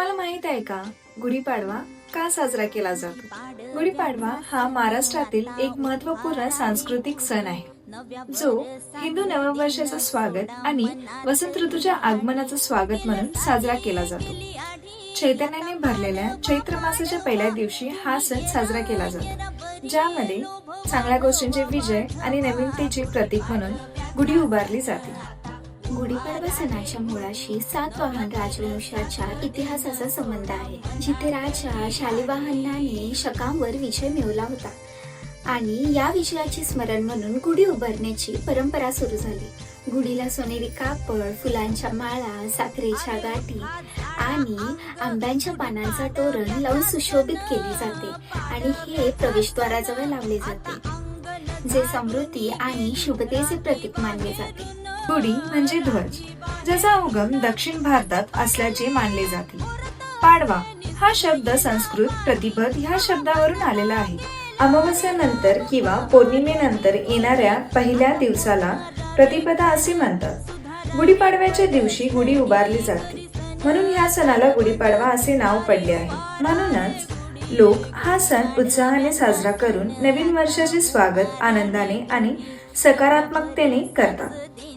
तुम्हाला माहित आहे का, गुढीपाडवा का साजरा केला जातो? गुढीपाडवा हा महाराष्ट्रातील एक महत्त्वपूर्ण सांस्कृतिक सण आहे, जो हिंदू नववर्षाचं स्वागत आणि वसंत ऋतूच्या आगमनाचं स्वागत म्हणून साजरा केला जातो. चैतन्याने भरलेल्या चैत्र मासाच्या पहिल्या दिवशी हा सण साजरा केला जातो, ज्यामध्ये चांगल्या गोष्टींचे विजय आणि नवीनतेचे प्रतीक म्हणून गुढी उभारली जाते. गुढीपाडवा सणाच्या मुळाशी सातवाहन राजवंशाच्या इतिहासाचा संबंध आहे, जिथे राजा शालिवाहनाने शकांवर विजय मिळवला होता आणि या विजयाचे स्मरण म्हणून गुढी उभारण्याची परंपरा सुरू झाली. गुढीला सोनेरी कापड, फुलांच्या माळा, साखरेच्या गाठी आणि आंब्यांच्या पानांचा तोरण लावून सुशोभित केली जाते आणि हे प्रवेशद्वाराजवळ लावले जाते, जे समृद्धी आणि शुभतेचे प्रतीक मानले जाते. गुढी म्हणजे ध्वज, ज्याचा उगम दक्षिण भारतात असल्याचे मानले जाते. पाडवा हा शब्द संस्कृत प्रतिपद ह्या शब्दावरून आलेला आहे. अमावस्यानंतर किंवा पौर्णिमेनंतर येणाऱ्या पहिल्या दिवसाला प्रतिपदा असे म्हणतात. गुढीपाडव्याच्या दिवशी गुढी उभारली जाते, म्हणून ह्या सणाला गुढीपाडवा असे नाव पडले आहे. म्हणूनच लोक हा सण उत्साहाने साजरा करून नवीन वर्षाचे स्वागत आनंदाने आणि सकारात्मकतेने करतात.